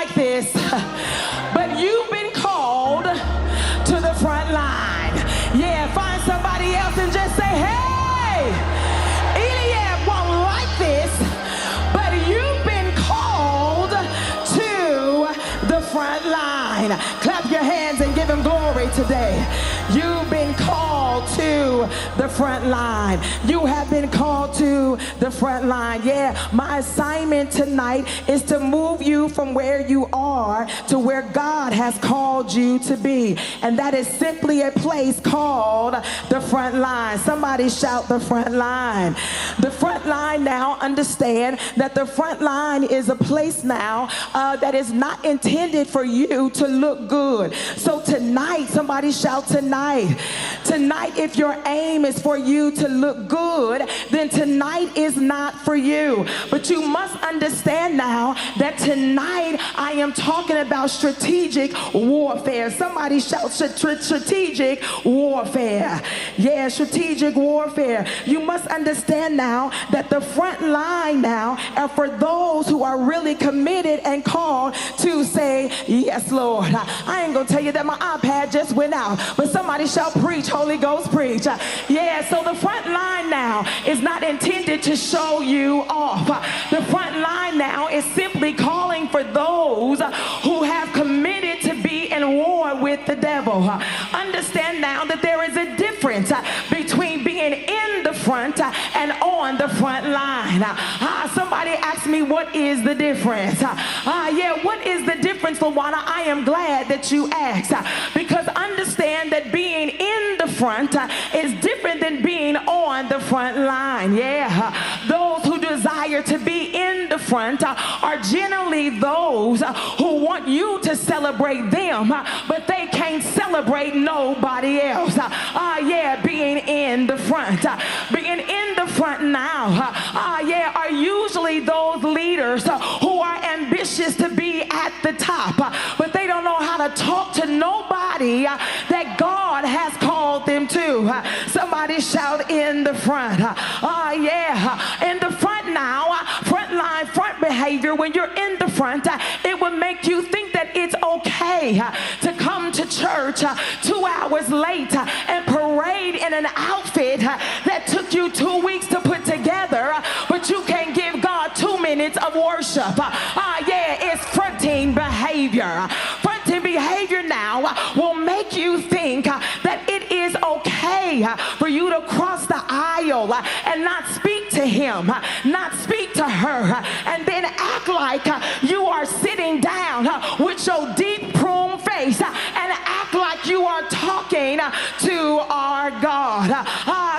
like this, but you've been called to the front line. Yeah, find somebody else and just say, hey, Eliab won't like this, but you've been called to the front line. Clap your hands and give him glory today. You've been called to the front line. You have been called to the front line. Yeah, my assignment tonight is to move you from where you are to where God has called you to be. And that is simply a place called the front line. Somebody shout the front line. The front line now, understand that the front line is a place now that is not intended for you to look good. So tonight, somebody shout tonight. Tonight, if your aim is for you to look good, then tonight is not for you. But you must understand now that tonight I am talking about strategic warfare. Somebody shout strategic warfare. Yeah, strategic warfare. You must understand now that the front line now are for those who are really committed and called to say, yes, Lord. I ain't gonna tell you that my iPad just went out, but somebody shall preach, Holy Ghost preach. Yeah, so the front line now is not intended to show you off. The front line now is simply calling for those who have committed to be in war with the devil. Understand now that there is a difference between being in the front and on the front line. Somebody asked me, what is the difference? Yeah, what is the difference, Lawanne? I am glad that you asked, because understand that being in the front is different than being on the front line. Yeah, those who desire to be in the front are generally those who want you to celebrate them, but they can't celebrate nobody else. Yeah, being in the front. Being in the front now, yeah, are usually those leaders who are ambitious to be at the top, but they don't know how to talk to nobody that God has called them to. Somebody shout in the front. Yeah, in the front now, front line, front behavior. When you're in the front, it will make you think that it's okay to come to church 2 hours late and parade in an outfit that took you 2 weeks to put together, but you can't give God 2 minutes of worship. Yeah, it's fronting behavior. Fronting behavior now will make you think that it is okay for you to cross the aisle and not speak to him, not speak to her, and then act like you are sitting down with your deep prune face and act like you are talking to our God.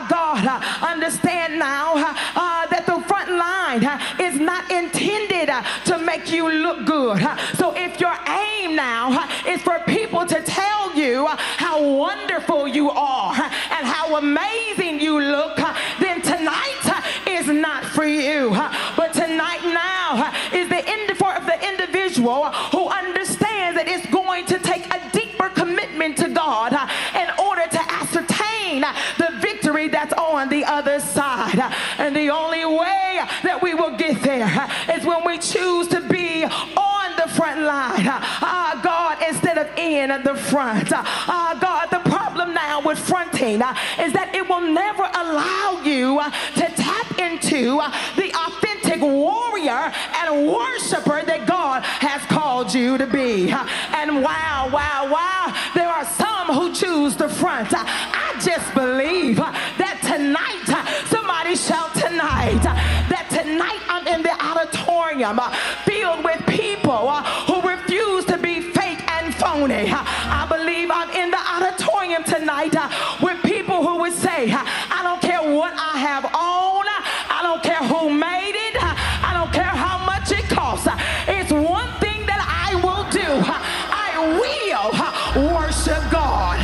God, understand now that the front line is not intended to make you look good. So if your aim now is for people to tell you how wonderful you are and how amazing you look, then tonight is not for you. But tonight now is the end for the individual who understands that it's going to take a deeper commitment to God in order to ascertain the victory that's on the other side. And the only way that we will get there is when we choose to be on the front line. God, instead of in the front. God, the problem now with fronting is that it will never allow you to tap into the authentic warrior and worshiper that God has called you to be. And wow, there are some who choose the front. I just believe that tonight, somebody shout tonight, that tonight I'm in the auditorium filled with people who refuse to be fake and phony. I believe I'm in the auditorium tonight with people who would say, I don't care what I have on, I don't care who made it, I don't care how much it costs. It's one thing that I will do. I will worship God.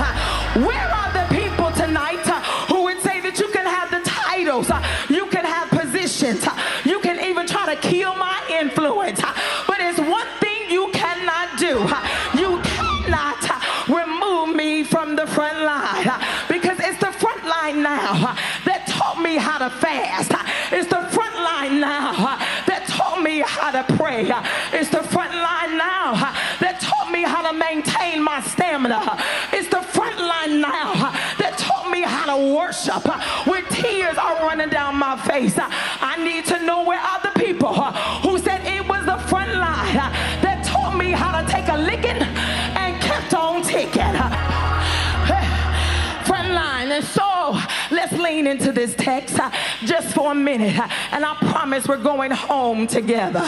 Where are the people tonight who would say that you can have the titles, you can have positions, you can even try to kill my influence, but it's one thing you cannot do. You cannot remove me from the front line, because it's the front line now that taught me how to fast. It's the front line now that taught me how to pray. It's the front line now stamina. It's the front line now that taught me how to worship where tears are running down my face. I need to know where other people who said it was the front line that taught me how to take a licking and kept on ticking. Front line. And so let's lean into this text just for a minute, and I promise we're going home together.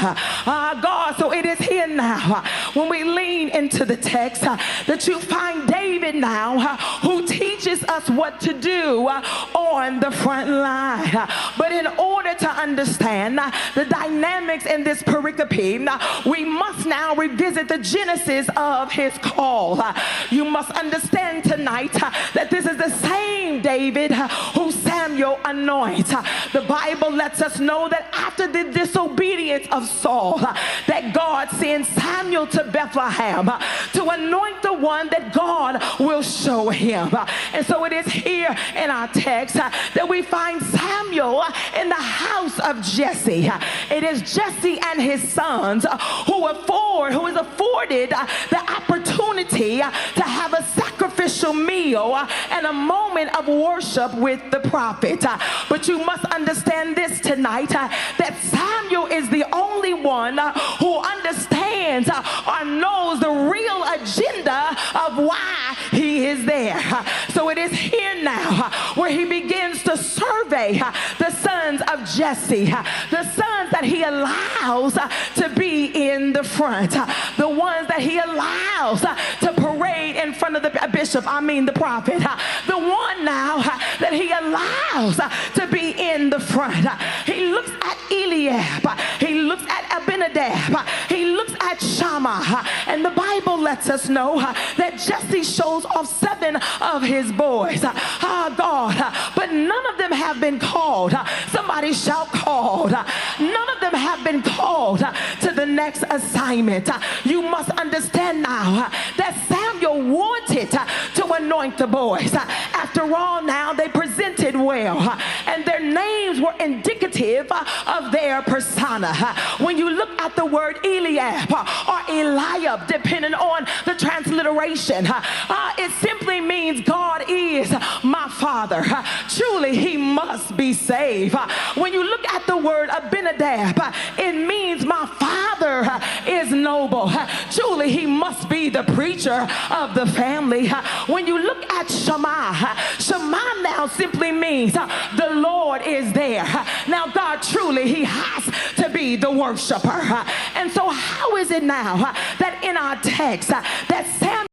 God, so it is here now when we lean into the text that you find David now who teaches us what to do on the front line. But in order to understand the dynamics in this pericope, we must now revisit the genesis of his call. You must understand tonight that this is the same David who Samuel anoints. The Bible lets us know that after the disobedience of Saul, that God sends Samuel to Bethlehem to anoint the one that God will show him. And so it is here in our text that we find Samuel in the house of Jesse. It is Jesse and his sons who is afforded the opportunity to have a sacrificial meal and a moment of worship with the prophet. But you must understand this tonight, that Samuel is the only one who understands or knows the real agenda of why he is there. So it is here now where he begins to survey the sons of Jesse, the sons that he allows to be in the front, the ones that he allows to parade in front of the bishop, the prophet, the one now that he allows to be in the front. He looks at Eliab, he looks at Abinadab, he looks at Shammah, and the Bible lets us know that Jesse shows off 7 of his boys. God, but none of them have been called. Somebody shout called. None of them have been called to the next assignment. You must understand now that Samuel wanted to anoint the boys. After all, now they presented well, and their names were indicative of their persona. When you look at the word Eliab or Eliab, depending on the transliteration, it simply means God is my father. Truly, he must be saved. When you look at the word Abinadab, it means my father is noble. Truly, he must be the preacher of the family. When you look at Shammah, Shammah now simply means the Lord is there. Now, God, truly, he has to be the worshiper. And so how is it now that in our text that Samuel